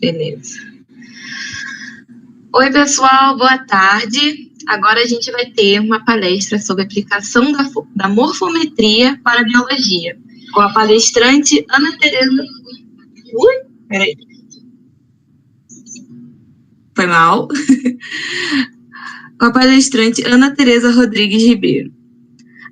Beleza. Oi, pessoal, boa tarde. Agora a gente vai ter uma palestra sobre a aplicação da morfometria para a biologia, com a palestrante Ana Tereza... Peraí. Foi mal. Com a palestrante Ana Tereza Rodrigues Ribeiro.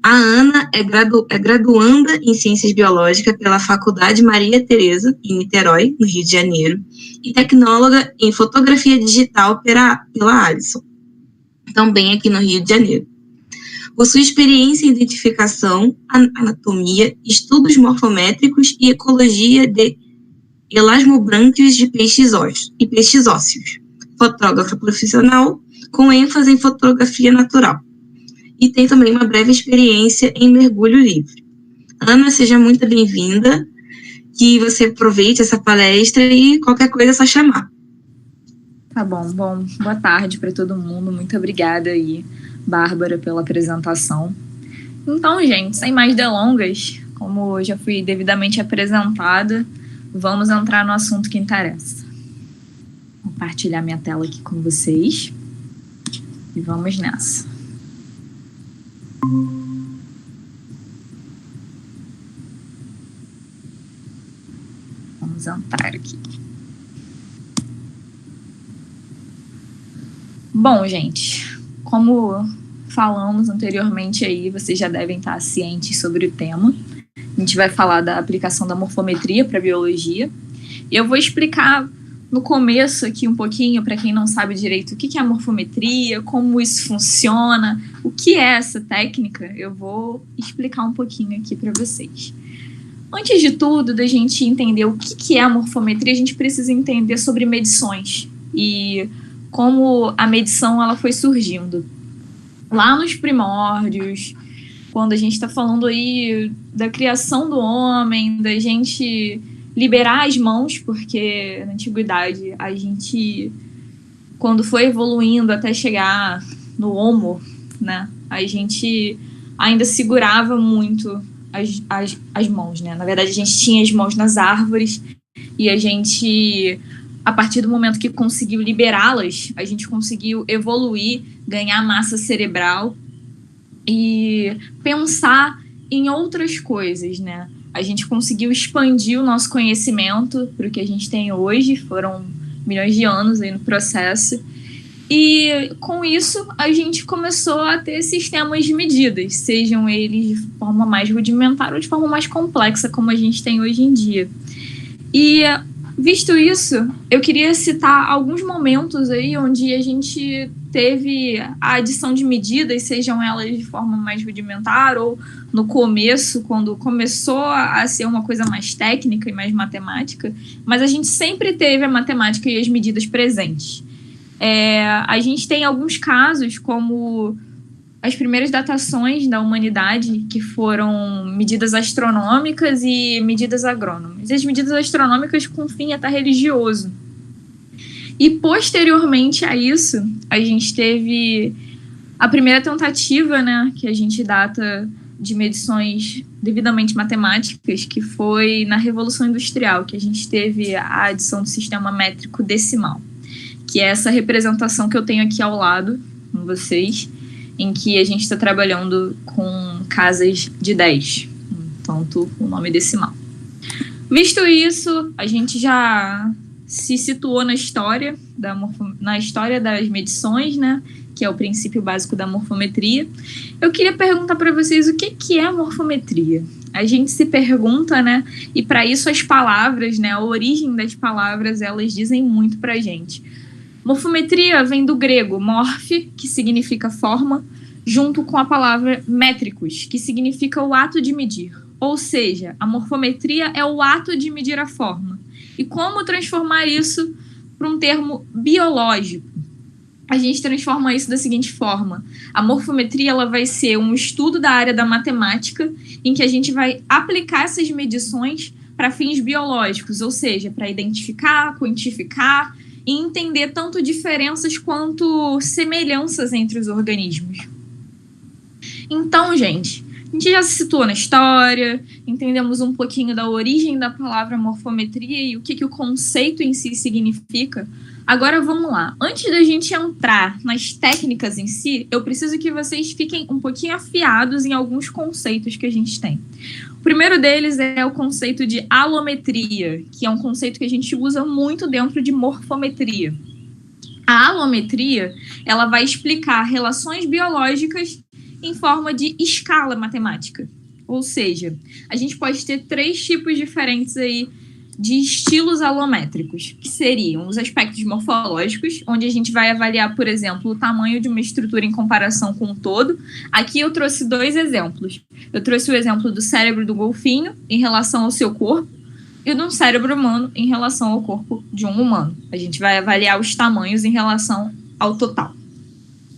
A Ana é graduanda em Ciências Biológicas pela Faculdade Maria Tereza, em Niterói, no Rio de Janeiro, e tecnóloga em Fotografia Digital pela Alisson, também aqui no Rio de Janeiro. Possui experiência em identificação, anatomia, estudos morfométricos e ecologia de elasmobrânquios de peixes ósseos. Fotógrafa profissional com ênfase em fotografia natural. E tem também uma breve experiência em mergulho livre. Ana, seja muito bem-vinda, que você aproveite essa palestra e qualquer coisa é só chamar. Tá bom, boa tarde para todo mundo, muito obrigada aí, Bárbara, pela apresentação. Então, gente, sem mais delongas, como eu já fui devidamente apresentada, vamos entrar no assunto que interessa. Vou compartilhar minha tela aqui com vocês e vamos nessa. Vamos entrar aqui. Bom, gente, como falamos anteriormente aí, vocês já devem estar cientes sobre o tema. A gente vai falar da aplicação da morfometria para a biologia. E eu vou explicar no começo aqui um pouquinho, para quem não sabe direito, o que é a morfometria, como isso funciona, o que é essa técnica, eu vou explicar um pouquinho aqui para vocês. Antes de tudo, da gente entender o que é a morfometria, a gente precisa entender sobre medições e como a medição ela foi surgindo. Lá nos primórdios, quando a gente está falando aí da criação do homem, da gente liberar as mãos, porque na antiguidade a gente, quando foi evoluindo até chegar no Homo, né, a gente ainda segurava muito as mãos, né? Na verdade, a gente tinha as mãos nas árvores e a gente, a partir do momento que conseguiu liberá-las, a gente conseguiu evoluir, ganhar massa cerebral e pensar em outras coisas, né? A gente conseguiu expandir o nosso conhecimento para o que a gente tem hoje, foram milhões de anos aí no processo, e com isso a gente começou a ter sistemas de medidas, sejam eles de forma mais rudimentar ou de forma mais complexa, como a gente tem hoje em dia. E, visto isso, eu queria citar alguns momentos aí onde a gente teve a adição de medidas, sejam elas de forma mais rudimentar ou no começo, quando começou a ser uma coisa mais técnica e mais matemática, mas a gente sempre teve a matemática e as medidas presentes. A gente tem alguns casos, como as primeiras datações da humanidade, que foram medidas astronômicas e medidas agrônomas. E as medidas astronômicas com fim até religioso. E, posteriormente a isso, a gente teve a primeira tentativa, né, que a gente data de medições devidamente matemáticas, que foi na Revolução Industrial, que a gente teve a adição do sistema métrico decimal, que é essa representação que eu tenho aqui ao lado com vocês, em que a gente está trabalhando com casas de 10, tanto o nome decimal. Visto isso, a gente já se situou na história das medições, né, que é o princípio básico da morfometria. Eu queria perguntar para vocês o que é a morfometria. A gente se pergunta, né, e para isso as palavras, né, a origem das palavras, elas dizem muito para a gente. Morfometria vem do grego morphe, que significa forma, junto com a palavra métricos, que significa o ato de medir. Ou seja, a morfometria é o ato de medir a forma. E como transformar isso para um termo biológico? A gente transforma isso da seguinte forma. A morfometria ela vai ser um estudo da área da matemática em que a gente vai aplicar essas medições para fins biológicos, ou seja, para identificar, quantificar e entender tanto diferenças quanto semelhanças entre os organismos. Então, gente, A gente já se situou na história, entendemos um pouquinho da origem da palavra morfometria e o que o conceito em si significa. Agora vamos lá. Antes da gente entrar nas técnicas em si, eu preciso que vocês fiquem um pouquinho afiados em alguns conceitos que a gente tem. O primeiro deles é o conceito de alometria, que é um conceito que a gente usa muito dentro de morfometria. A alometria, ela vai explicar relações biológicas em forma de escala matemática. Ou seja, a gente pode ter 3 tipos diferentes aí de estilos alométricos, que seriam os aspectos morfológicos, onde a gente vai avaliar, por exemplo, o tamanho de uma estrutura em comparação com o todo. Aqui eu trouxe 2 exemplos. Eu trouxe o exemplo do cérebro do golfinho em relação ao seu corpo e do cérebro humano em relação ao corpo de um humano. A gente vai avaliar os tamanhos em relação ao total.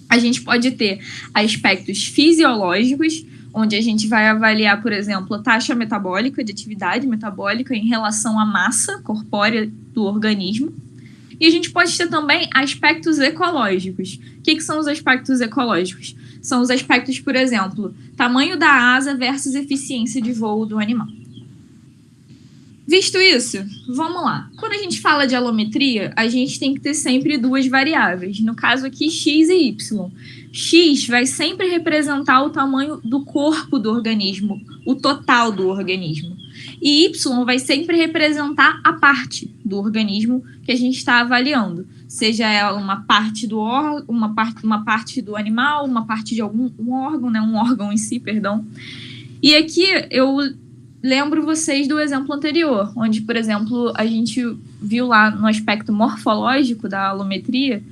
A gente pode ter aspectos fisiológicos, onde a gente vai avaliar, por exemplo, a taxa metabólica, de atividade metabólica em relação à massa corpórea do organismo. E a gente pode ter também aspectos ecológicos. O que são os aspectos ecológicos? São os aspectos, por exemplo, tamanho da asa versus eficiência de voo do animal. Visto isso, vamos lá. Quando a gente fala de alometria, a gente tem que ter sempre 2 variáveis. No caso aqui, x e y. X vai sempre representar o tamanho do corpo do organismo, o total do organismo. E y vai sempre representar a parte do organismo que a gente está avaliando. Seja ela uma parte do uma parte do animal, uma parte de algum órgão, né? Um órgão em si, perdão. E aqui eu lembro vocês do exemplo anterior, onde, por exemplo, a gente viu lá no aspecto morfológico da alometria,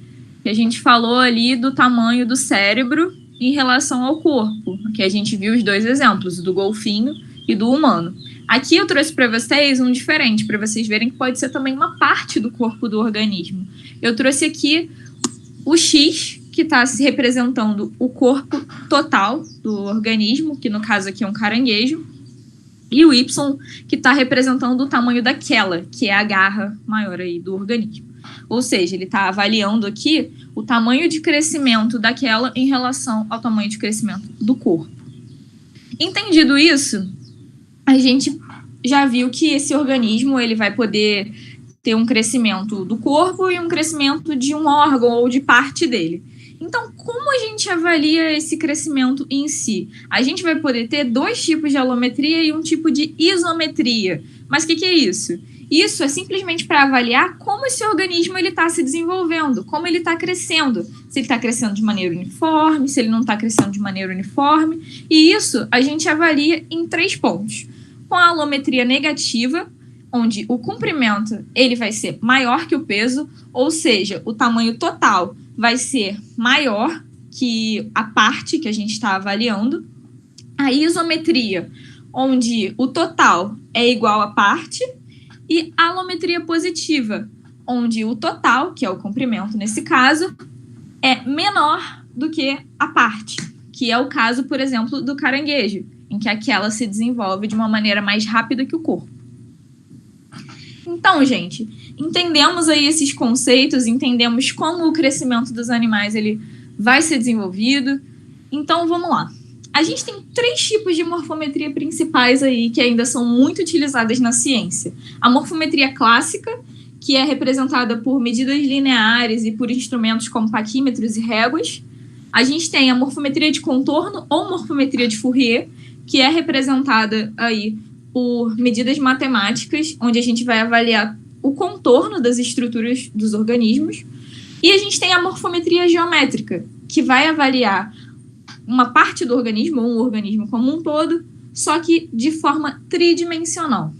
que a gente falou ali do tamanho do cérebro em relação ao corpo, que a gente viu os 2 exemplos, do golfinho e do humano. Aqui eu trouxe para vocês um diferente, para vocês verem que pode ser também uma parte do corpo do organismo. Eu trouxe aqui o X, que está se representando o corpo total do organismo, que no caso aqui é um caranguejo, e o Y, que está representando o tamanho daquela, que é a garra maior aí do organismo. Ou seja, ele está avaliando aqui o tamanho de crescimento daquela em relação ao tamanho de crescimento do corpo. Entendido isso, a gente já viu que esse organismo ele vai poder ter um crescimento do corpo e um crescimento de um órgão ou de parte dele. Então, como a gente avalia esse crescimento em si? A gente vai poder ter 2 tipos de alometria e um tipo de isometria. Mas o que é isso? Isso é simplesmente para avaliar como esse organismo está se desenvolvendo, como ele está crescendo. Se ele está crescendo de maneira uniforme, se ele não está crescendo de maneira uniforme. E isso a gente avalia em 3 pontos. Com a alometria negativa, onde o comprimento ele vai ser maior que o peso, ou seja, o tamanho total vai ser maior que a parte que a gente está avaliando. A isometria, onde o total é igual à parte, e a alometria positiva, onde o total, que é o comprimento nesse caso, é menor do que a parte, que é o caso, por exemplo, do caranguejo, em que aquela se desenvolve de uma maneira mais rápida que o corpo. Então, gente, entendemos aí esses conceitos, entendemos como o crescimento dos animais ele vai ser desenvolvido. Então, vamos lá. A gente tem 3 tipos de morfometria principais aí que ainda são muito utilizadas na ciência. A morfometria clássica, que é representada por medidas lineares e por instrumentos como paquímetros e réguas. A gente tem a morfometria de contorno ou morfometria de Fourier, que é representada aí por medidas matemáticas, onde a gente vai avaliar o contorno das estruturas dos organismos. E a gente tem a morfometria geométrica, que vai avaliar uma parte do organismo, ou um organismo como um todo, só que de forma tridimensional.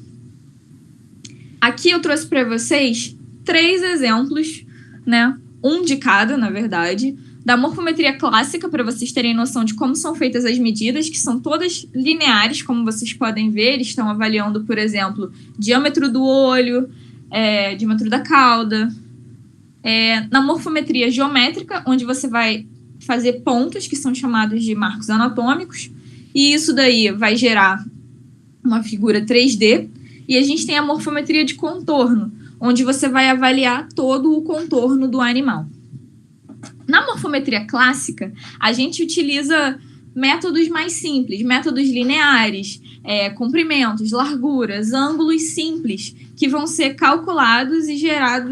Aqui eu trouxe para vocês 3 exemplos, né? Um de cada, na verdade, da morfometria clássica, para vocês terem noção de como são feitas as medidas, que são todas lineares, como vocês podem ver. Eles estão avaliando, por exemplo, diâmetro do olho, diâmetro da cauda. Na morfometria geométrica, onde você vai fazer pontos, que são chamados de marcos anatômicos, e isso daí vai gerar uma figura 3D. E a gente tem a morfometria de contorno, onde você vai avaliar todo o contorno do animal. Na morfometria clássica, a gente utiliza métodos mais simples, métodos lineares, comprimentos, larguras, ângulos simples, que vão ser calculados e gerando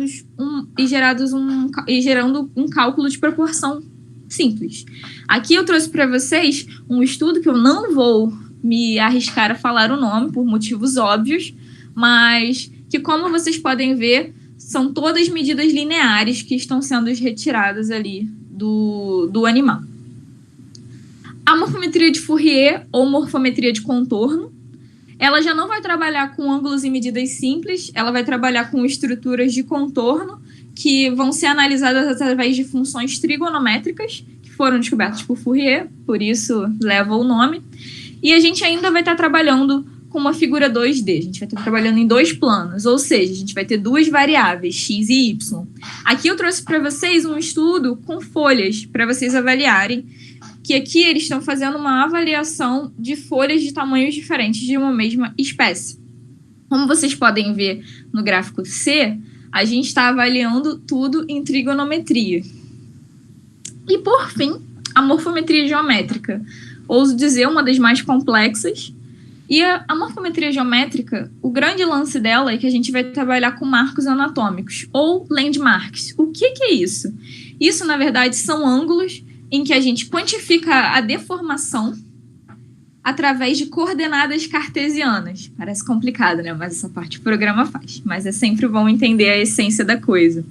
um cálculo de proporção simples. Aqui eu trouxe para vocês um estudo que eu não vou me arriscar a falar o nome por motivos óbvios, mas que, como vocês podem ver, são todas medidas lineares que estão sendo retiradas ali do animal. A morfometria de Fourier, ou morfometria de contorno, ela já não vai trabalhar com ângulos e medidas simples, ela vai trabalhar com estruturas de contorno que vão ser analisadas através de funções trigonométricas, que foram descobertas por Fourier, por isso leva o nome. E a gente ainda vai estar trabalhando com uma figura 2D, a gente vai estar trabalhando em 2 planos, ou seja, a gente vai ter 2 variáveis, x e y. Aqui eu trouxe para vocês um estudo com folhas, para vocês avaliarem, que aqui eles estão fazendo uma avaliação de folhas de tamanhos diferentes de uma mesma espécie. Como vocês podem ver no gráfico C, a gente está avaliando tudo em trigonometria. E, por fim, a morfometria geométrica. Ouso dizer, uma das mais complexas. E a morfometria geométrica, o grande lance dela é que a gente vai trabalhar com marcos anatômicos, ou landmarks. O que é isso? Isso, na verdade, são ângulos em que a gente quantifica a deformação através de coordenadas cartesianas. Parece complicado, né? Mas essa parte o programa faz. Mas é sempre bom entender a essência da coisa.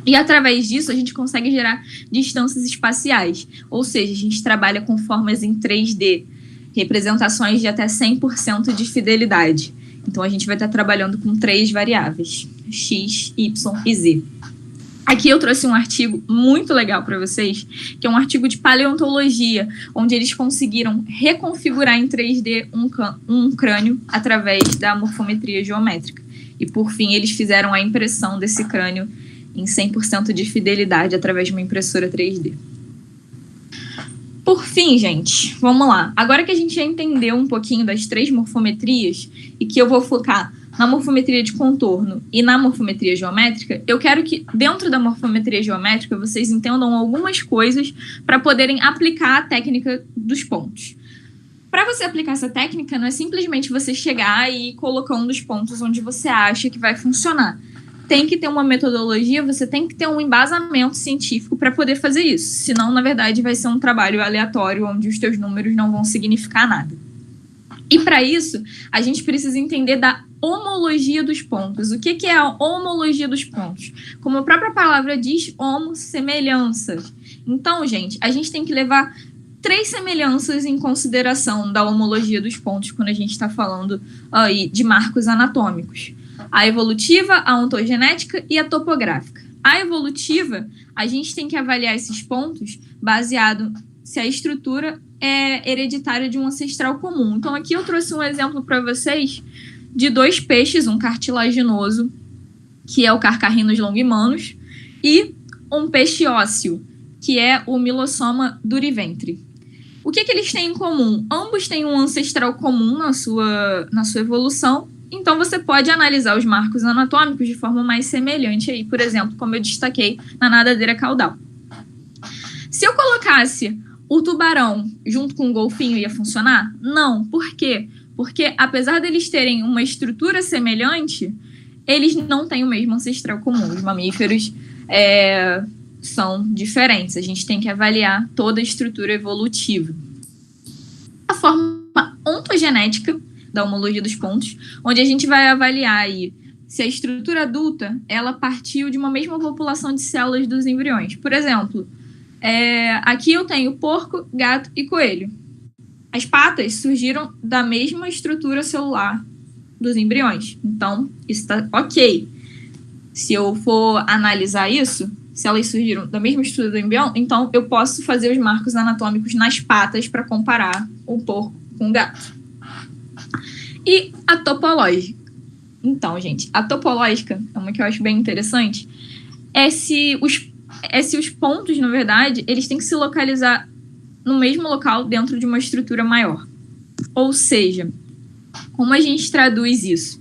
E através disso a gente consegue gerar distâncias espaciais. Ou seja, a gente trabalha com formas em 3D, representações de até 100% de fidelidade. Então a gente vai estar trabalhando com 3 variáveis, x, y e z. Aqui eu trouxe um artigo muito legal para vocês, que é um artigo de paleontologia, onde eles conseguiram reconfigurar em 3D um crânio através da morfometria geométrica. E, por fim, eles fizeram a impressão desse crânio em 100% de fidelidade através de uma impressora 3D. Por fim, gente, vamos lá. Agora que a gente já entendeu um pouquinho das 3 morfometrias e que eu vou focar na morfometria de contorno e na morfometria geométrica, eu quero que, dentro da morfometria geométrica, vocês entendam algumas coisas para poderem aplicar a técnica dos pontos. Para você aplicar essa técnica, não é simplesmente você chegar e ir colocando os pontos onde você acha que vai funcionar. Tem que ter uma metodologia, você tem que ter um embasamento científico para poder fazer isso. Senão, na verdade, vai ser um trabalho aleatório onde os teus números não vão significar nada. E para isso, a gente precisa entender da homologia dos pontos. O que é a homologia dos pontos? Como a própria palavra diz, homo, semelhanças. Então, gente, a gente tem que levar 3 semelhanças em consideração da homologia dos pontos quando a gente está falando aí de marcos anatômicos. A evolutiva, a ontogenética e a topográfica. A evolutiva, a gente tem que avaliar esses pontos baseado se a estrutura é hereditária de um ancestral comum. Então, aqui eu trouxe um exemplo para vocês de 2 peixes, um cartilaginoso, que é o Carcharrhinus longimanus, e um peixe ósseo, que é o Milossoma duriventre. O que eles têm em comum? Ambos têm um ancestral comum na sua evolução, então você pode analisar os marcos anatômicos de forma mais semelhante, aí, por exemplo, como eu destaquei na nadadeira caudal. Se eu colocasse o tubarão junto com o golfinho, ia funcionar? Não. Por quê? Porque, apesar deles terem uma estrutura semelhante, eles não têm o mesmo ancestral comum. Os mamíferos são diferentes. A gente tem que avaliar toda a estrutura evolutiva. A forma ontogenética da homologia dos pontos, onde a gente vai avaliar aí se a estrutura adulta ela partiu de uma mesma população de células dos embriões. Por exemplo, aqui eu tenho porco, gato e coelho. As patas surgiram da mesma estrutura celular dos embriões. Então, isso está ok. Se eu for analisar isso, se elas surgiram da mesma estrutura do embrião, então eu posso fazer os marcos anatômicos nas patas para comparar o porco com o gato. E a topológica. Então, gente, a topológica é uma que eu acho bem interessante. Se os pontos, na verdade, eles têm que se localizar no mesmo local dentro de uma estrutura maior. Ou seja, como a gente traduz isso?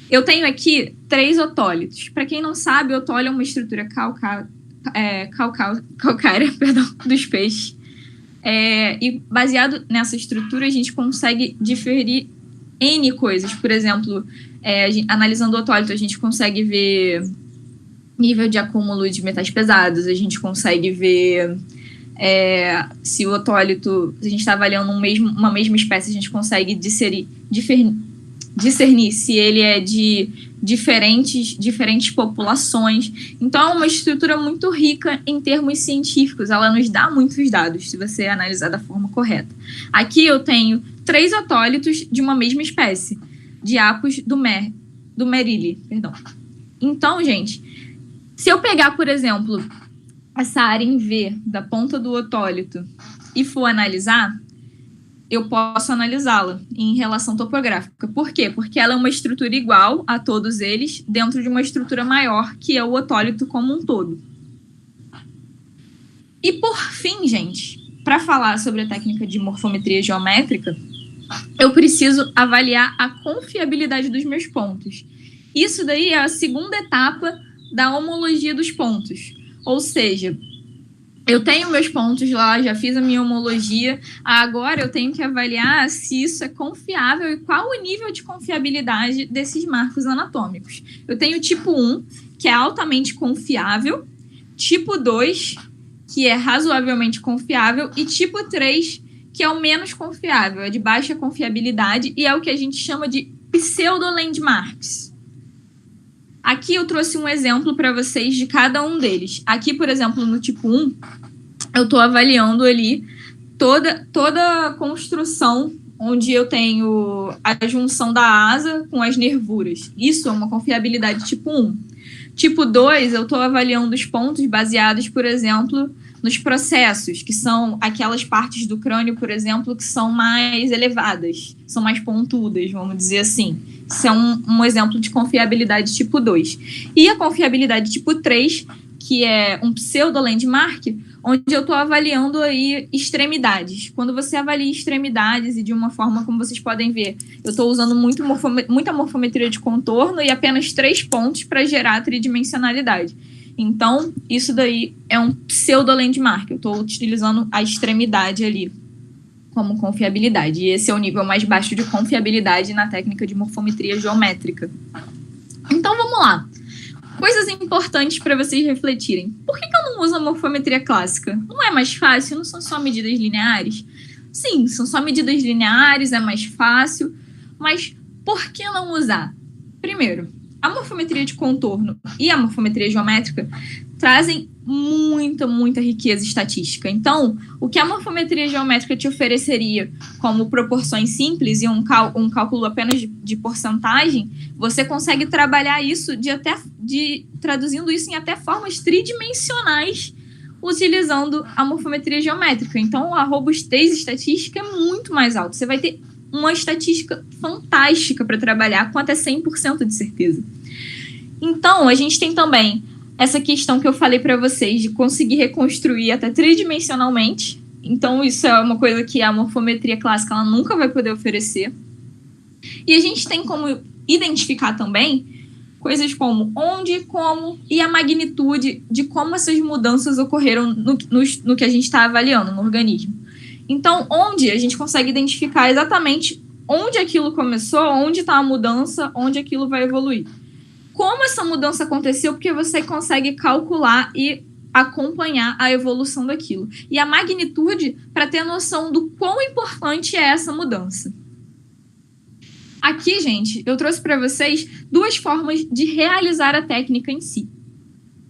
Eu tenho aqui 3 otólitos. Para quem não sabe, o otólito é uma estrutura calcária dos peixes. E baseado nessa estrutura, a gente consegue diferir N coisas. Por exemplo, analisando o otólito, a gente consegue ver nível de acúmulo de metais pesados, a gente consegue ver se o otólito, se a gente está avaliando uma mesma espécie, a gente consegue discernir se ele é de diferentes populações. Então, é uma estrutura muito rica em termos científicos, ela nos dá muitos dados, se você analisar da forma correta. Aqui eu tenho 3 otólitos de uma mesma espécie, de Apus do Merili, perdão. Então, gente, se eu pegar, por exemplo, essa área em V da ponta do otólito e for analisar, eu posso analisá-la em relação topográfica. Por quê? Porque ela é uma estrutura igual a todos eles dentro de uma estrutura maior, que é o otólito como um todo. E por fim, gente, para falar sobre a técnica de morfometria geométrica, eu preciso avaliar a confiabilidade dos meus pontos. Isso daí é a segunda etapa da homologia dos pontos. Ou seja, eu tenho meus pontos lá, já fiz a minha homologia, agora eu tenho que avaliar se isso é confiável e qual o nível de confiabilidade desses marcos anatômicos. Eu tenho tipo 1, que é altamente confiável, tipo 2, que é razoavelmente confiável, e tipo 3, que é o menos confiável, é de baixa confiabilidade e é o que a gente chama de pseudo-landmarks. Aqui eu trouxe um exemplo para vocês de cada um deles. Aqui, por exemplo, no tipo 1, eu estou avaliando ali toda a construção onde eu tenho a junção da asa com as nervuras. Isso é uma confiabilidade tipo 1. Tipo 2, eu estou avaliando os pontos baseados, por exemplo, nos processos, que são aquelas partes do crânio, por exemplo, que são mais elevadas, são mais pontudas, vamos dizer assim. Isso é um exemplo de confiabilidade tipo 2. E a confiabilidade tipo 3, que é um pseudo-landmark, onde eu estou avaliando aí extremidades. Quando você avalia extremidades e de uma forma, como vocês podem ver, eu estou usando muita morfometria de contorno e apenas 3 pontos para gerar a tridimensionalidade. Então, isso daí é um pseudo-landmark. Eu estou utilizando a extremidade ali como confiabilidade. E esse é o nível mais baixo de confiabilidade na técnica de morfometria geométrica. Então, vamos lá. Coisas importantes para vocês refletirem. Por que eu não uso a morfometria clássica? Não é mais fácil? Não são só medidas lineares? Sim, são só medidas lineares, é mais fácil. Mas por que não usar? Primeiro, a morfometria de contorno e a morfometria geométrica trazem muita riqueza estatística. Então, o que a morfometria geométrica te ofereceria como proporções simples e um cálculo apenas de porcentagem, você consegue trabalhar isso traduzindo isso em até formas tridimensionais utilizando a morfometria geométrica. Então, a robustez estatística é muito mais alta. Você vai ter uma estatística fantástica para trabalhar com até 100% de certeza. Então, a gente tem também essa questão que eu falei para vocês de conseguir reconstruir até tridimensionalmente. Então, isso é uma coisa que a morfometria clássica ela nunca vai poder oferecer. E a gente tem como identificar também coisas como onde, como e a magnitude de como essas mudanças ocorreram no que a gente está avaliando no organismo. Então, onde a gente consegue identificar exatamente onde aquilo começou, onde está a mudança, onde aquilo vai evoluir. Como essa mudança aconteceu, porque você consegue calcular e acompanhar a evolução daquilo. E a magnitude para ter noção do quão importante é essa mudança. Aqui, gente, eu trouxe para vocês 2 formas de realizar a técnica em si.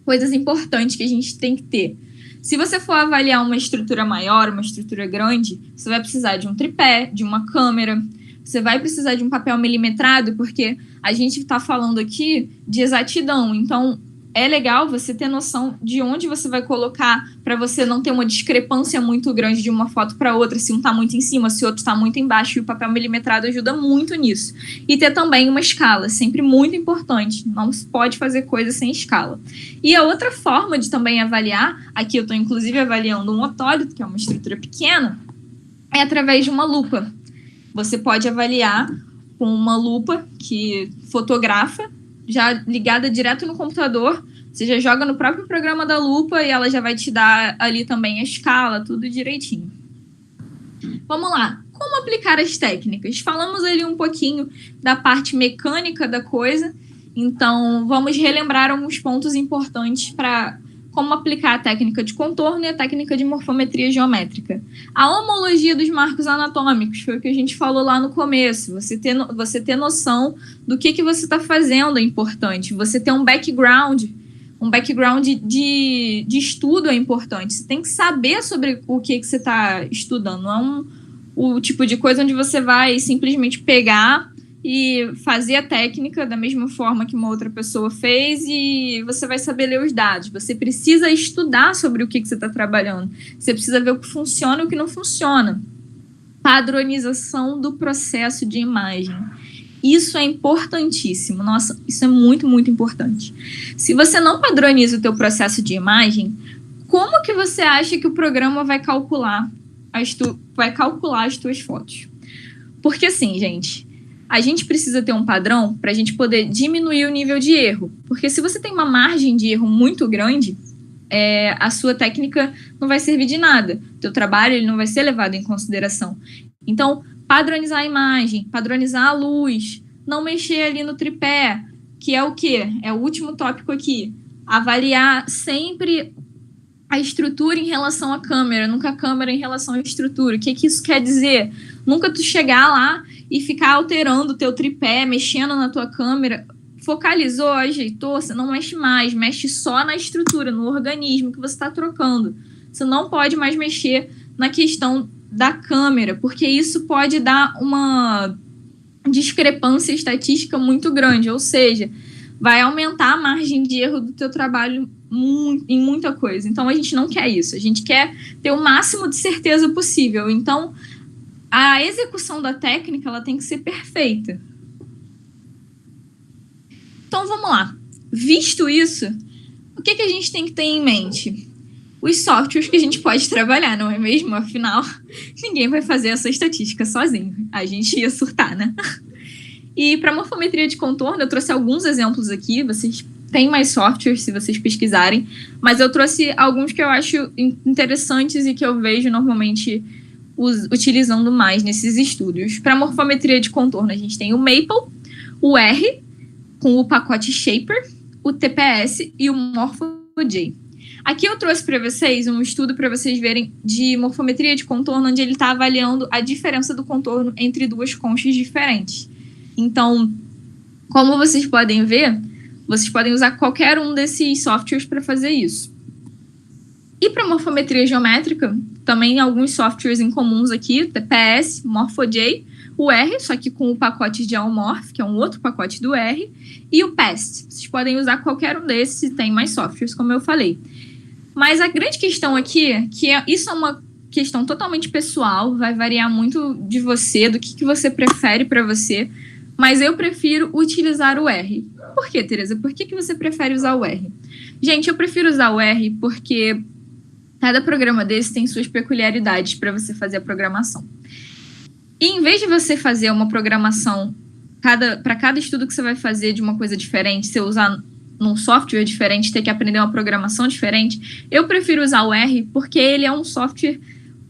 Coisas importantes que a gente tem que ter. Se você for avaliar uma estrutura maior, uma estrutura grande, você vai precisar de um tripé, de uma câmera, você vai precisar de um papel milimetrado, porque a gente está falando aqui de exatidão. Então, é legal você ter noção de onde você vai colocar para você não ter uma discrepância muito grande de uma foto para outra, se um está muito em cima, se o outro está muito embaixo, e o papel milimetrado ajuda muito nisso. E ter também uma escala, sempre muito importante, não se pode fazer coisa sem escala. E a outra forma de também avaliar, aqui eu estou inclusive avaliando um otólito, que é uma estrutura pequena, é através de uma lupa. Você pode avaliar com uma lupa que fotografa, já ligada direto no computador, você já joga no próprio programa da lupa e ela já vai te dar ali também a escala, tudo direitinho. Vamos lá. Como aplicar as técnicas? Falamos ali um pouquinho da parte mecânica da coisa, então vamos relembrar alguns pontos importantes para como aplicar a técnica de contorno e a técnica de morfometria geométrica. A homologia dos marcos anatômicos, foi o que a gente falou lá no começo. Você ter noção do que você está fazendo é importante. Você ter um background de estudo é importante. Você tem que saber sobre o que você está estudando. Não é o tipo de coisa onde você vai simplesmente pegar e fazer a técnica da mesma forma que uma outra pessoa fez e você vai saber ler os dados. Você precisa estudar sobre o que você está trabalhando. Você precisa ver o que funciona e o que não funciona. Padronização do processo de imagem. Isso é importantíssimo. Nossa, isso é muito, muito importante. Se você não padroniza o teu processo de imagem, como que você acha que o programa vai calcular as tuas fotos? Porque assim, gente, a gente precisa ter um padrão para a gente poder diminuir o nível de erro. Porque se você tem uma margem de erro muito grande, a sua técnica não vai servir de nada. O teu trabalho ele não vai ser levado em consideração. Então, padronizar a imagem, padronizar a luz, não mexer ali no tripé, que é o quê? É o último tópico aqui. Avaliar sempre a estrutura em relação à câmera, nunca a câmera em relação à estrutura. O que isso quer dizer? Nunca tu chegar lá e ficar alterando o teu tripé, mexendo na tua câmera. Focalizou, ajeitou, você não mexe mais, mexe só na estrutura, no organismo que você está trocando. Você não pode mais mexer na questão da câmera, porque isso pode dar uma discrepância estatística muito grande, ou seja, vai aumentar a margem de erro do teu trabalho em muita coisa. Então, a gente não quer isso. A gente quer ter o máximo de certeza possível. Então, a execução da técnica ela tem que ser perfeita. Então, vamos lá. Visto isso, o que a gente tem que ter em mente? Os softwares que a gente pode trabalhar, não é mesmo? Afinal, ninguém vai fazer essa estatística sozinho. A gente ia surtar, né? E para morfometria de contorno, eu trouxe alguns exemplos aqui. Vocês têm mais softwares se vocês pesquisarem, mas eu trouxe alguns que eu acho interessantes e que eu vejo normalmente utilizando mais nesses estudos. Para morfometria de contorno, a gente tem o Maple, o R, com o pacote Shaper, o TPS e o MorphoJ. Aqui eu trouxe para vocês um estudo para vocês verem de morfometria de contorno, onde ele está avaliando a diferença do contorno entre duas conchas diferentes. Então, como vocês podem ver, vocês podem usar qualquer um desses softwares para fazer isso. E para morfometria geométrica, também alguns softwares incomuns aqui, TPS, MorphoJ, o R, só que com o pacote Geomorph, que é um outro pacote do R, e o PAST. Vocês podem usar qualquer um desses, tem mais softwares, como eu falei. Mas a grande questão aqui, isso é uma questão totalmente pessoal, vai variar muito de você, do que você prefere para você, mas eu prefiro utilizar o R. Por quê, Tereza? Por que você prefere usar o R? Gente, eu prefiro usar o R porque cada programa desse tem suas peculiaridades para você fazer a programação. E em vez de você fazer uma programação para cada estudo que você vai fazer de uma coisa diferente, você usar num software diferente, ter que aprender uma programação diferente, eu prefiro usar o R porque ele é um software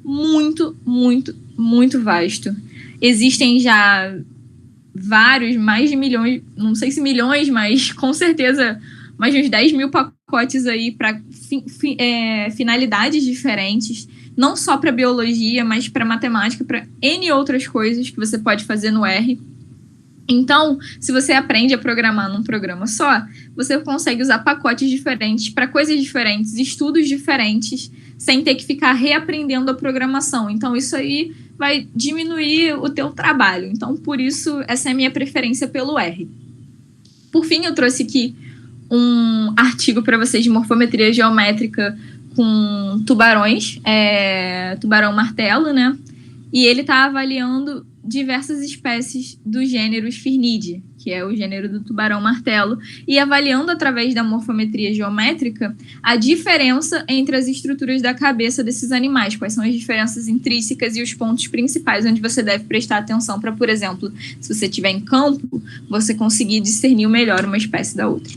muito, muito, muito vasto. Existem já vários, mais de milhões, não sei se milhões, mas com certeza mais de uns 10 mil pacotes aí para finalidades diferentes, não só para biologia, mas para matemática, para N outras coisas que você pode fazer no R. Então, se você aprende a programar num programa só, você consegue usar pacotes diferentes para coisas diferentes, estudos diferentes, sem ter que ficar reaprendendo a programação. Então, isso aí vai diminuir o teu trabalho. Então, por isso, essa é a minha preferência pelo R. Por fim, eu trouxe aqui um artigo para vocês de morfometria geométrica com tubarões, tubarão martelo, né? E ele está avaliando diversas espécies do gênero Sphyrnidae, que é o gênero do tubarão martelo, e avaliando através da morfometria geométrica a diferença entre as estruturas da cabeça desses animais, quais são as diferenças intrínsecas e os pontos principais onde você deve prestar atenção para, por exemplo, se você estiver em campo, você conseguir discernir melhor uma espécie da outra.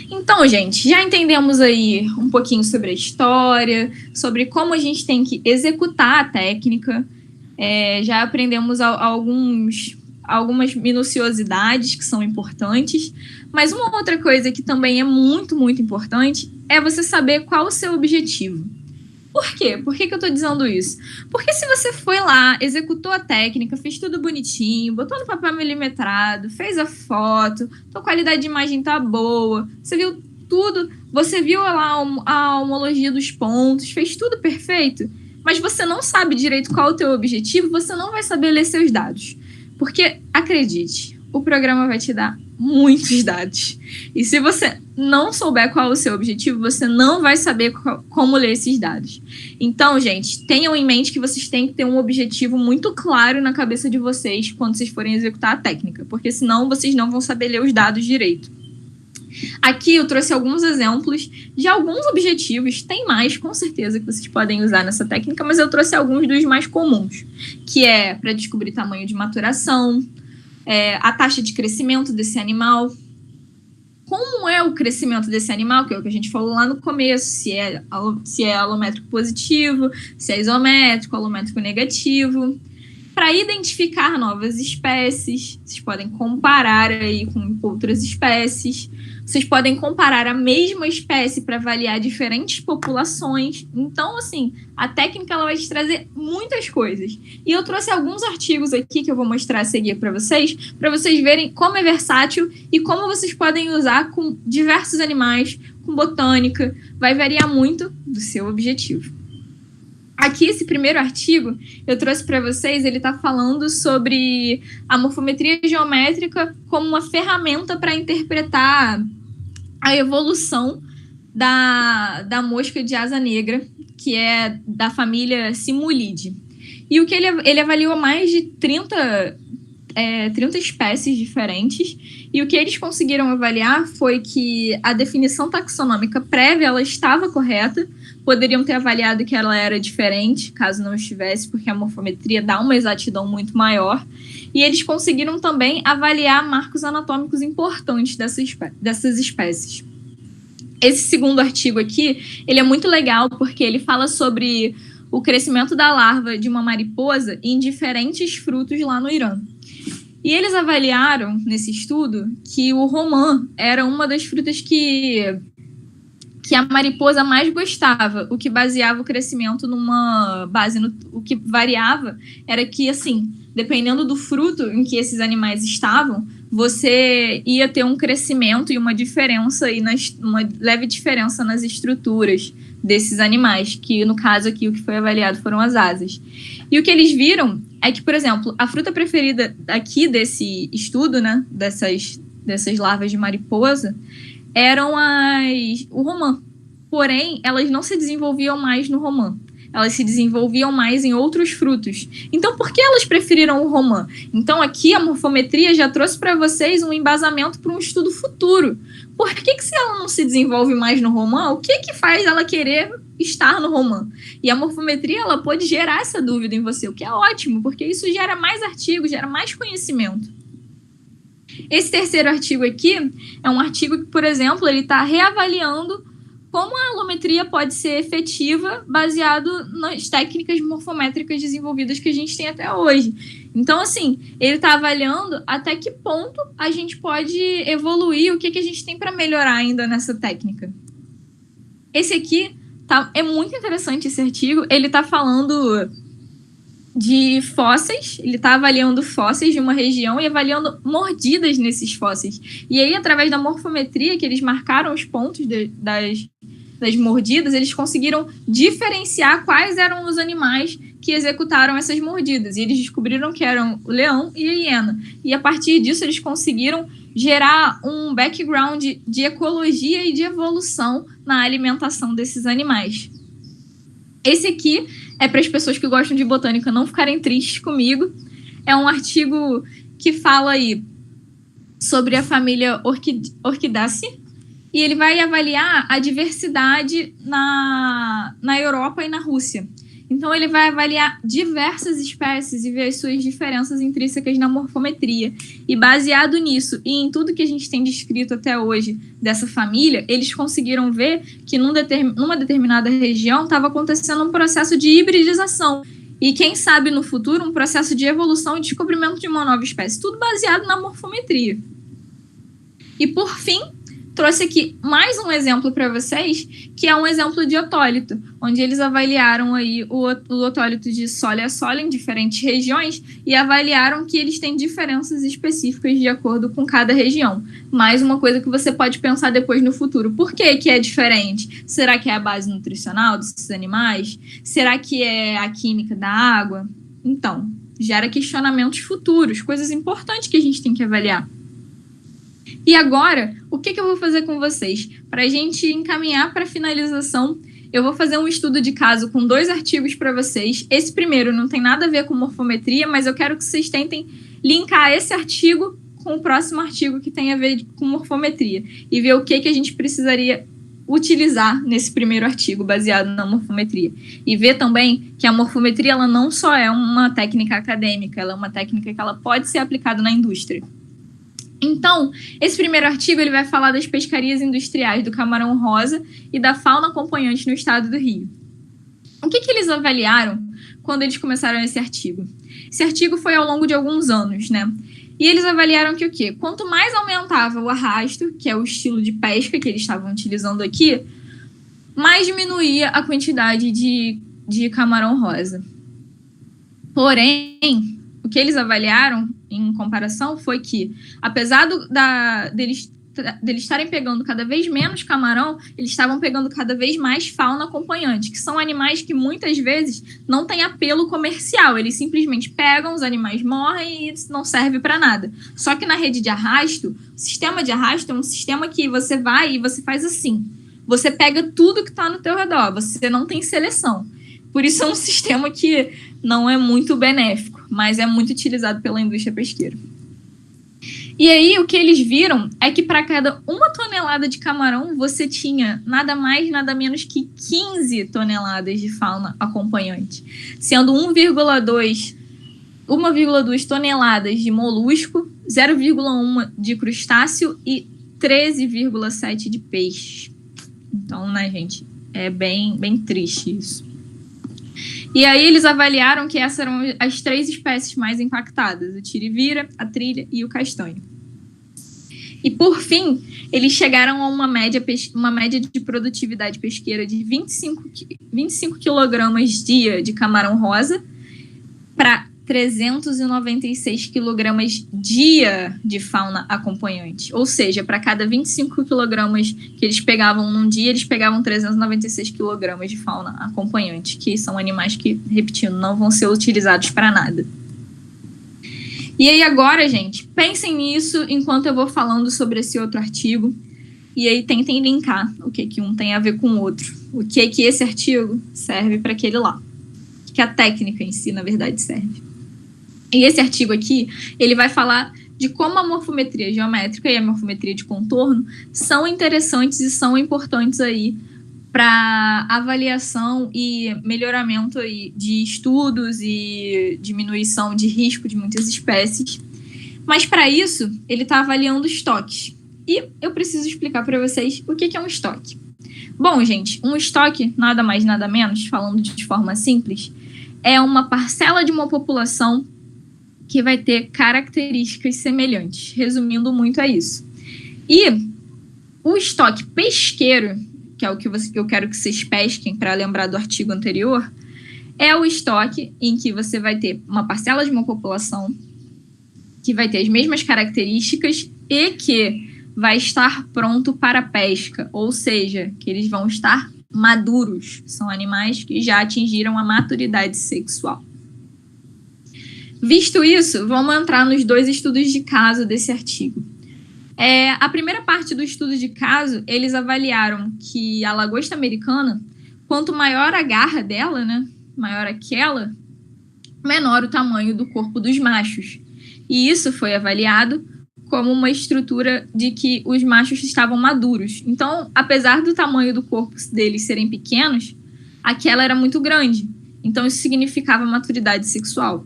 Então, gente, já entendemos aí um pouquinho sobre a história, sobre como a gente tem que executar a técnica, já aprendemos algumas minuciosidades que são importantes, mas uma outra coisa que também é muito, muito importante é você saber qual o seu objetivo. Por quê? Por que eu tô dizendo isso? Porque se você foi lá, executou a técnica, fez tudo bonitinho, botou no papel milimetrado, fez a foto, tua qualidade de imagem tá boa, você viu tudo, você viu lá a homologia dos pontos, fez tudo perfeito, mas você não sabe direito qual é o teu objetivo, você não vai saber ler seus dados. Porque, acredite, o programa vai te dar muitos dados. E se você não souber qual é o seu objetivo, você não vai saber como ler esses dados. Então, gente, tenham em mente que vocês têm que ter um objetivo muito claro na cabeça de vocês quando vocês forem executar a técnica, porque senão vocês não vão saber ler os dados direito. Aqui eu trouxe alguns exemplos de alguns objetivos, tem mais, com certeza, que vocês podem usar nessa técnica, mas eu trouxe alguns dos mais comuns, que é para descobrir tamanho de maturação, a taxa de crescimento desse animal, como é o crescimento desse animal, que é o que a gente falou lá no começo, se é alométrico positivo, se é isométrico, alométrico negativo, para identificar novas espécies, vocês podem comparar aí com outras espécies, vocês podem comparar a mesma espécie para avaliar diferentes populações. Então, assim, a técnica ela vai te trazer muitas coisas. E eu trouxe alguns artigos aqui que eu vou mostrar a seguir para vocês verem como é versátil e como vocês podem usar com diversos animais, com botânica. Vai variar muito do seu objetivo. Aqui, esse primeiro artigo, eu trouxe para vocês, ele está falando sobre a morfometria geométrica como uma ferramenta para interpretar a evolução da mosca de asa negra, que é da família Simulidae. E o que ele avaliou mais de 30 espécies diferentes, e o que eles conseguiram avaliar foi que a definição taxonômica prévia ela estava correta, poderiam ter avaliado que ela era diferente, caso não estivesse, porque a morfometria dá uma exatidão muito maior, e eles conseguiram também avaliar marcos anatômicos importantes dessas espécies. Esse segundo artigo aqui, ele é muito legal, porque ele fala sobre o crescimento da larva de uma mariposa em diferentes frutos lá no Irã. E eles avaliaram, nesse estudo, que o romã era uma das frutas que a mariposa mais gostava, o que baseava o crescimento numa base... O que variava era que, assim, dependendo do fruto em que esses animais estavam, você ia ter um crescimento e uma diferença, uma leve diferença nas estruturas desses animais, que no caso aqui o que foi avaliado foram as asas. E o que eles viram é que, por exemplo, a fruta preferida aqui desse estudo, né, dessas larvas de mariposa, eram o romã. Porém, elas não se desenvolviam mais no romã. Elas se desenvolviam mais em outros frutos. Então, por que elas preferiram o romã? Então, aqui a morfometria já trouxe para vocês um embasamento para um estudo futuro. Por que se ela não se desenvolve mais no romã, o que faz ela querer estar no romã? E a morfometria ela pode gerar essa dúvida em você, o que é ótimo, porque isso gera mais artigos, gera mais conhecimento. Esse terceiro artigo aqui é um artigo que, por exemplo, ele está reavaliando como a alometria pode ser efetiva baseado nas técnicas morfométricas desenvolvidas que a gente tem até hoje. Então, assim, ele está avaliando até que ponto a gente pode evoluir, o que a gente tem para melhorar ainda nessa técnica. Esse aqui é muito interessante, esse artigo. Ele está falando de fósseis, ele está avaliando fósseis de uma região e avaliando mordidas nesses fósseis. E aí, através da morfometria, que eles marcaram os pontos das mordidas, eles conseguiram diferenciar quais eram os animais que executaram essas mordidas. E eles descobriram que eram o leão e a hiena. E a partir disso, eles conseguiram gerar um background de ecologia e de evolução na alimentação desses animais. Esse aqui é para as pessoas que gostam de botânica não ficarem tristes comigo. É um artigo que fala aí sobre a família Orchidaceae e ele vai avaliar a diversidade na Europa e na Rússia. Então, ele vai avaliar diversas espécies e ver as suas diferenças intrínsecas na morfometria. E baseado nisso e em tudo que a gente tem descrito até hoje dessa família, eles conseguiram ver que numa determinada região estava acontecendo um processo de hibridização. E quem sabe no futuro um processo de evolução e descobrimento de uma nova espécie. Tudo baseado na morfometria. E por fim, trouxe aqui mais um exemplo para vocês, que é um exemplo de otólito, onde eles avaliaram aí o otólito de sólio a sólio em diferentes regiões e avaliaram que eles têm diferenças específicas de acordo com cada região. Mais uma coisa que você pode pensar depois no futuro. Por que que é diferente? Será que é a base nutricional desses animais? Será que é a química da água? Então, gera questionamentos futuros, coisas importantes que a gente tem que avaliar. E agora, o que eu vou fazer com vocês? Para a gente encaminhar para a finalização, eu vou fazer um estudo de caso com 2 artigos para vocês. Esse primeiro não tem nada a ver com morfometria, mas eu quero que vocês tentem linkar esse artigo com o próximo artigo que tem a ver com morfometria e ver o que a gente precisaria utilizar nesse primeiro artigo baseado na morfometria. E ver também que a morfometria ela não só é uma técnica acadêmica, ela é uma técnica que ela pode ser aplicada na indústria. Então, esse primeiro artigo ele vai falar das pescarias industriais do camarão-rosa e da fauna acompanhante no estado do Rio. O que eles avaliaram quando eles começaram esse artigo? Esse artigo foi ao longo de alguns anos, né? E eles avaliaram que o quê? Quanto mais aumentava o arrasto, que é o estilo de pesca que eles estavam utilizando aqui, mais diminuía a quantidade de camarão-rosa. Porém, o que eles avaliaram em comparação foi que, apesar deles estarem pegando cada vez menos camarão, eles estavam pegando cada vez mais fauna acompanhante, que são animais que muitas vezes não têm apelo comercial, eles simplesmente pegam, os animais morrem e não serve para nada. Só que na rede de arrasto, o sistema de arrasto é um sistema que você vai e você faz assim, você pega tudo que está no teu redor, você não tem seleção. Por isso é um sistema que não é muito benéfico, mas é muito utilizado pela indústria pesqueira. E aí, o que eles viram é que para cada 1 tonelada de camarão, você tinha nada mais, nada menos que 15 toneladas de fauna acompanhante, sendo 1,2 toneladas de molusco, 0,1 de crustáceo e 13,7 de peixe. Então, né, gente, é bem triste isso. E aí eles avaliaram que essas eram as 3 espécies mais impactadas, o tirivira, a trilha e o castanho. E por fim, eles chegaram a uma média de produtividade pesqueira de 25 quilogramas dia de camarão rosa para 396 quilogramas dia de fauna acompanhante. Ou seja, para cada 25 quilogramas que eles pegavam num dia, eles pegavam 396 quilogramas de fauna acompanhante, que são animais que, repetindo, não vão ser utilizados para nada. E aí agora, gente, pensem nisso enquanto eu vou falando sobre esse outro artigo, e aí tentem linkar o que um tem a ver com o outro. O que esse artigo serve para aquele lá. O que a técnica em si, na verdade, serve. E esse artigo aqui, ele vai falar de como a morfometria geométrica e a morfometria de contorno são interessantes e são importantes aí para avaliação e melhoramento aí de estudos e diminuição de risco de muitas espécies. Mas para isso, ele está avaliando estoques. E eu preciso explicar para vocês o que é um estoque. Bom, gente, um estoque, nada mais, nada menos, falando de forma simples, é uma parcela de uma população que vai ter características semelhantes. Resumindo muito, é isso. E o estoque pesqueiro, que é o que eu quero que vocês pesquem para lembrar do artigo anterior, é o estoque em que você vai ter uma parcela de uma população que vai ter as mesmas características e que vai estar pronto para pesca, ou seja, que eles vão estar maduros. São animais que já atingiram a maturidade sexual. Visto isso, vamos entrar nos 2 estudos de caso desse artigo. A primeira parte do estudo de caso, eles avaliaram que a lagosta americana, quanto maior a garra dela, né, maior aquela, menor o tamanho do corpo dos machos. E isso foi avaliado como uma estrutura de que os machos estavam maduros. Então, apesar do tamanho do corpo deles serem pequenos, aquela era muito grande. Então, isso significava maturidade sexual.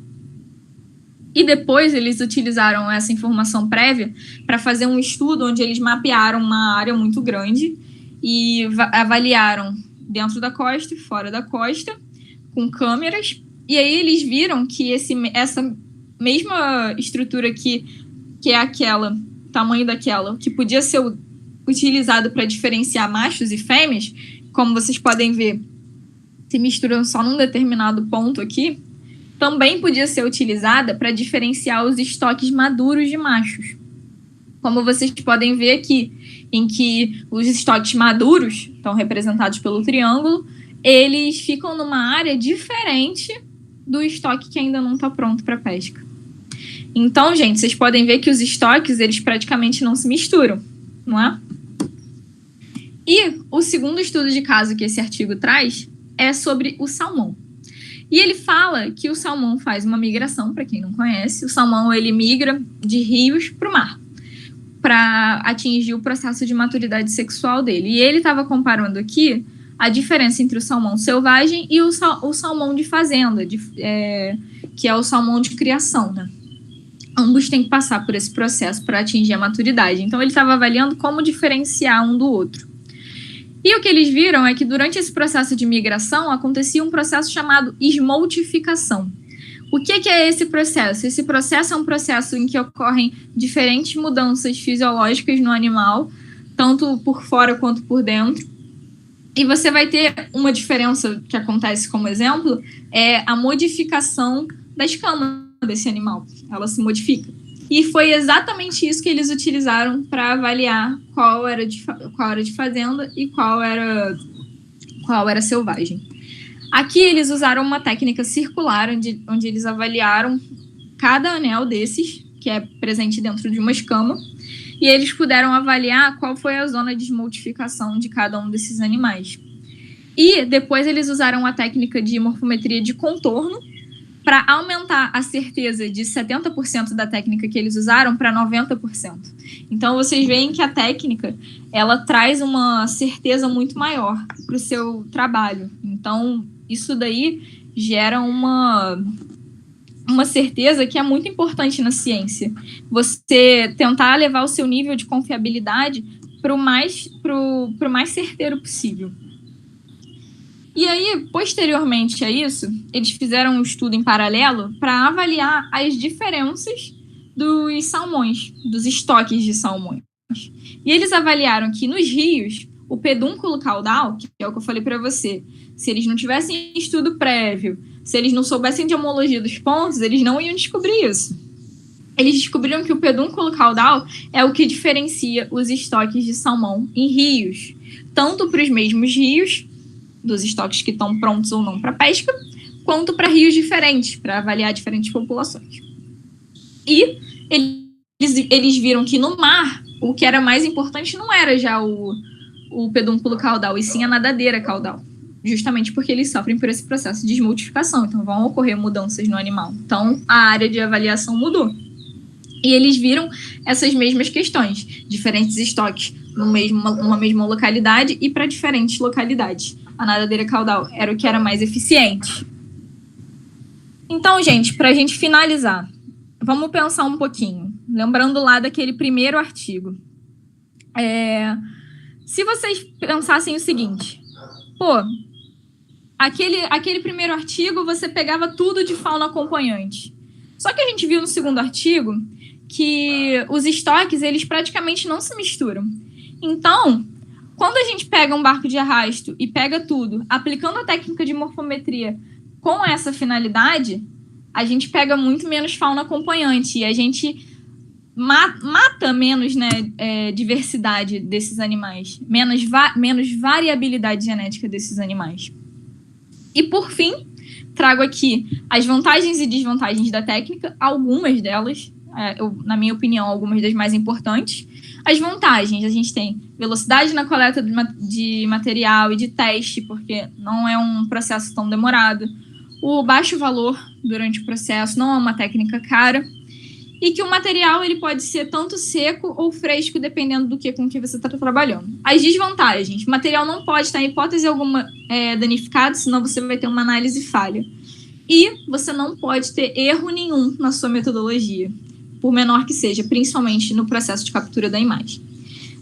E depois eles utilizaram essa informação prévia para fazer um estudo onde eles mapearam uma área muito grande e avaliaram dentro da costa e fora da costa, com câmeras. E aí eles viram que essa mesma estrutura que é aquela, tamanho daquela, que podia ser utilizado para diferenciar machos e fêmeas, como vocês podem ver, se misturam só num determinado ponto aqui, também podia ser utilizada para diferenciar os estoques maduros de machos. Como vocês podem ver aqui, em que os estoques maduros, estão representados pelo triângulo, eles ficam numa área diferente do estoque que ainda não está pronto para pesca. Então, gente, vocês podem ver que os estoques, eles praticamente não se misturam, não é? E o segundo estudo de caso que esse artigo traz é sobre o salmão. E ele fala que o salmão faz uma migração, para quem não conhece, o salmão ele migra de rios para o mar, para atingir o processo de maturidade sexual dele. E ele estava comparando aqui a diferença entre o salmão selvagem e o salmão de fazenda, que é o salmão de criação, né? Ambos têm que passar por esse processo para atingir a maturidade. Então, ele estava avaliando como diferenciar um do outro. E o que eles viram é que durante esse processo de migração acontecia um processo chamado esmoltificação. O que é esse processo? Esse processo é um processo em que ocorrem diferentes mudanças fisiológicas no animal, tanto por fora quanto por dentro. E você vai ter uma diferença que acontece como exemplo, é a modificação da escama desse animal. Ela se modifica. E foi exatamente isso que eles utilizaram para avaliar qual era de fazenda e qual era selvagem. Aqui eles usaram uma técnica circular, onde eles avaliaram cada anel desses, que é presente dentro de uma escama, e eles puderam avaliar qual foi a zona de esmoltificação de cada um desses animais. E depois eles usaram a técnica de morfometria de contorno, para aumentar a certeza de 70% da técnica que eles usaram para 90%. Então, vocês veem que a técnica, ela traz uma certeza muito maior para o seu trabalho. Então, isso daí gera uma certeza que é muito importante na ciência. Você tentar levar o seu nível de confiabilidade para o mais certeiro possível. E aí, posteriormente a isso, eles fizeram um estudo em paralelo para avaliar as diferenças dos salmões, dos estoques de salmões. E eles avaliaram que nos rios, o pedúnculo caudal, que é o que eu falei para você, se eles não tivessem estudo prévio, se eles não soubessem de homologia dos pontos, eles não iam descobrir isso. Eles descobriram que o pedúnculo caudal é o que diferencia os estoques de salmão em rios, tanto para os mesmos rios, dos estoques que estão prontos ou não para pesca, quanto para rios diferentes, para avaliar diferentes populações. E eles viram que no mar, o que era mais importante não era já o pedúnculo caudal, e sim a nadadeira caudal, justamente porque eles sofrem por esse processo de esmoltificação, então vão ocorrer mudanças no animal. Então, a área de avaliação mudou. E eles viram essas mesmas questões, diferentes estoques numa mesma localidade e para diferentes localidades. A nadadeira caudal era o que era mais eficiente. Então, gente, para a gente finalizar, vamos pensar um pouquinho, lembrando lá daquele primeiro artigo. Se vocês pensassem o seguinte, aquele primeiro artigo você pegava tudo de fauna acompanhante. Só que a gente viu no segundo artigo que os estoques, eles praticamente não se misturam. Então, quando a gente pega um barco de arrasto e pega tudo, aplicando a técnica de morfometria com essa finalidade, a gente pega muito menos fauna acompanhante e a gente mata menos, né, diversidade desses animais, menos variabilidade genética desses animais. E, por fim, trago aqui as vantagens e desvantagens da técnica, algumas delas, na minha opinião, algumas das mais importantes. As vantagens, a gente tem velocidade na coleta de material e de teste, porque não é um processo tão demorado. O baixo valor durante o processo, não é uma técnica cara. e que o material ele pode ser tanto seco ou fresco, dependendo com que você está trabalhando. As desvantagens: o material não pode estar, em hipótese alguma, danificado, senão você vai ter uma análise falha. E você não pode ter erro nenhum na sua metodologia, por menor que seja, principalmente no processo de captura da imagem.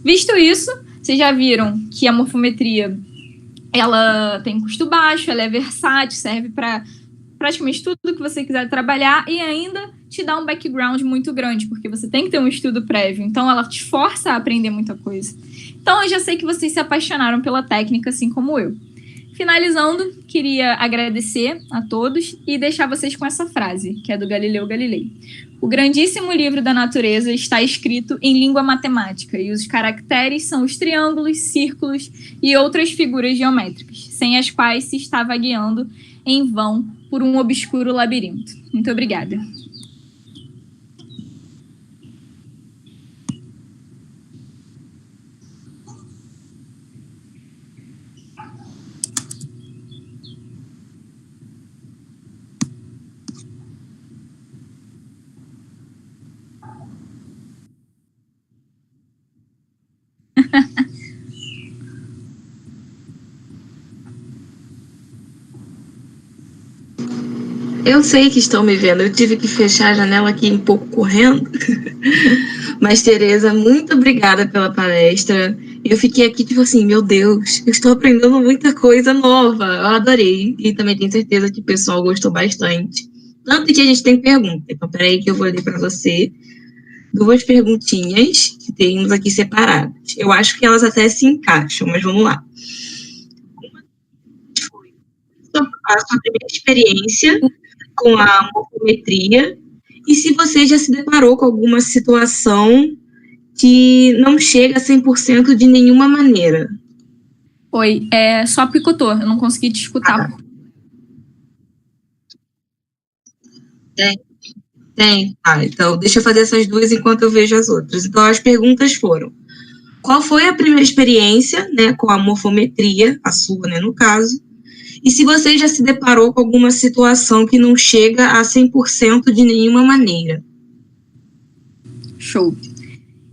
Visto isso, vocês já viram que a morfometria ela tem custo baixo, ela é versátil, serve para praticamente tudo que você quiser trabalhar e ainda te dá um background muito grande, porque você tem que ter um estudo prévio, então ela te força a aprender muita coisa. Então eu já sei que vocês se apaixonaram pela técnica, assim como eu. Finalizando, queria agradecer a todos e deixar vocês com essa frase, que é do Galileu Galilei. O grandíssimo livro da natureza está escrito em língua matemática e os caracteres são os triângulos, círculos e outras figuras geométricas, sem as quais se está vagueando em vão por um obscuro labirinto. Muito obrigada. Eu sei que estão me vendo, eu tive que fechar a janela aqui um pouco correndo. Mas, Tereza, muito obrigada pela palestra. Eu fiquei aqui tipo assim, meu Deus, eu estou aprendendo muita coisa nova. Eu adorei. E também tenho certeza que o pessoal gostou bastante. Tanto que a gente tem pergunta. Então, peraí que eu vou ler para você 2 perguntinhas que temos aqui separadas. Eu acho que elas até se encaixam, mas vamos lá. A sua primeira experiência com a morfometria e se você já se deparou com alguma situação que não chega a 100% de nenhuma maneira. Oi, só picotou, eu não consegui te escutar. Tem. Então deixa eu fazer essas 2 enquanto eu vejo as outras. Então as perguntas foram: qual foi a primeira experiência, né, com a morfometria, a sua, né, no caso? E se você já se deparou com alguma situação que não chega a 100% de nenhuma maneira? Show.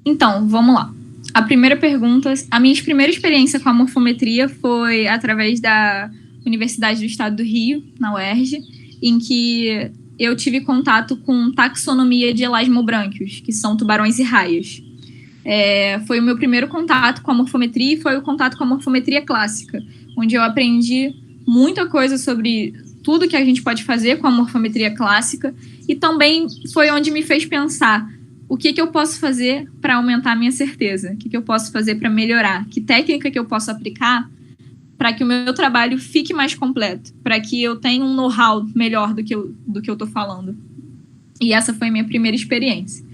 Então, vamos lá. A primeira pergunta, a minha primeira experiência com a morfometria foi através da Universidade do Estado do Rio, na UERJ, em que eu tive contato com taxonomia de elasmobrânquios, que são tubarões e raias. Foi o meu primeiro contato com a morfometria e foi o contato com a morfometria clássica, onde eu aprendi muita coisa sobre tudo que a gente pode fazer com a morfometria clássica e também foi onde me fez pensar o que eu posso fazer para aumentar a minha certeza, o que eu posso fazer para melhorar, que técnica que eu posso aplicar para que o meu trabalho fique mais completo, para que eu tenha um know-how melhor do que eu estou falando. E essa foi a minha primeira experiência.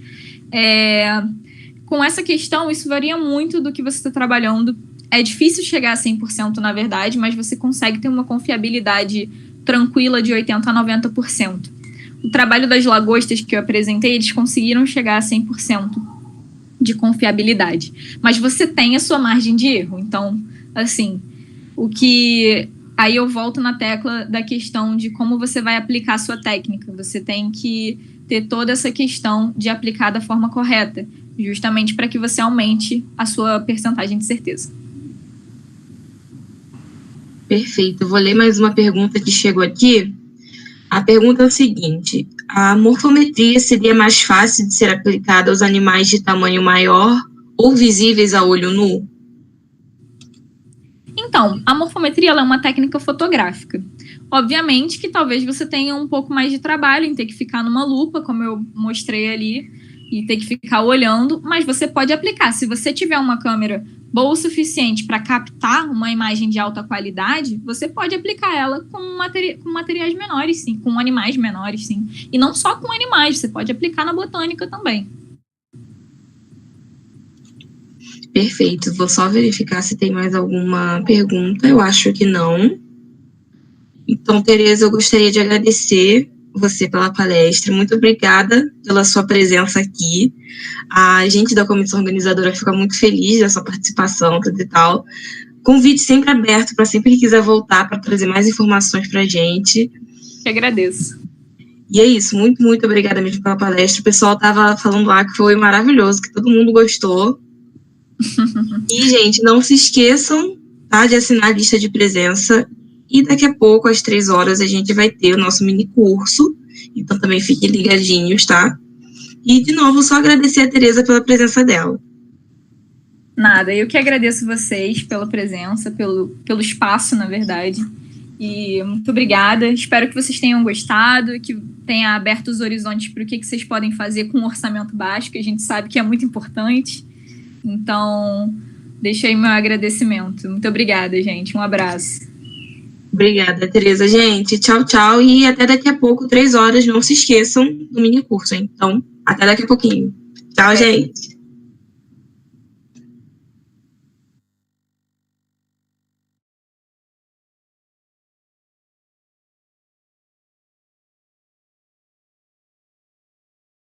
Com essa questão, isso varia muito do que você está trabalhando. É difícil chegar a 100%, na verdade, mas você consegue ter uma confiabilidade tranquila de 80% a 90%. O trabalho das lagostas que eu apresentei, eles conseguiram chegar a 100% de confiabilidade. Mas você tem a sua margem de erro. Então, assim, aí eu volto na tecla da questão de como você vai aplicar a sua técnica. Você tem que ter toda essa questão de aplicar da forma correta, justamente para que você aumente a sua percentagem de certeza. Perfeito. Eu vou ler mais uma pergunta que chegou aqui. A pergunta é o seguinte: a morfometria seria mais fácil de ser aplicada aos animais de tamanho maior ou visíveis a olho nu? Então, a morfometria ela é uma técnica fotográfica. Obviamente que talvez você tenha um pouco mais de trabalho em ter que ficar numa lupa, como eu mostrei ali, e ter que ficar olhando, mas você pode aplicar. Se você tiver uma câmera boa o suficiente para captar uma imagem de alta qualidade, você pode aplicar ela com materiais menores, sim, com animais menores, sim. E não só com animais, você pode aplicar na botânica também. Perfeito. Vou só verificar se tem mais alguma pergunta. Eu acho que não. Então, Tereza, eu gostaria de agradecer você pela palestra. Muito obrigada pela sua presença aqui. A gente da comissão organizadora fica muito feliz da sua participação, tudo e tal. Convite sempre aberto para sempre que quiser voltar para trazer mais informações para a gente. Eu agradeço. E é isso, muito, muito obrigada mesmo pela palestra. O pessoal estava falando lá que foi maravilhoso, que todo mundo gostou. E, gente, não se esqueçam, tá, de assinar a lista de presença. E daqui a pouco, às 3 horas, a gente vai ter o nosso mini curso. Então também fiquem ligadinhos, tá? E, de novo, só agradecer a Tereza pela presença dela. Nada, eu que agradeço vocês pela presença, pelo espaço, na verdade. E muito obrigada. Espero que vocês tenham gostado, que tenha aberto os horizontes para o que vocês podem fazer com um orçamento baixo, que a gente sabe que é muito importante. Então, deixo aí meu agradecimento. Muito obrigada, gente. Um abraço. Obrigada, Tereza. Gente, tchau, tchau. E até daqui a pouco, 3 horas. Não se esqueçam do mini curso, hein? Então, até daqui a pouquinho. Tchau, gente.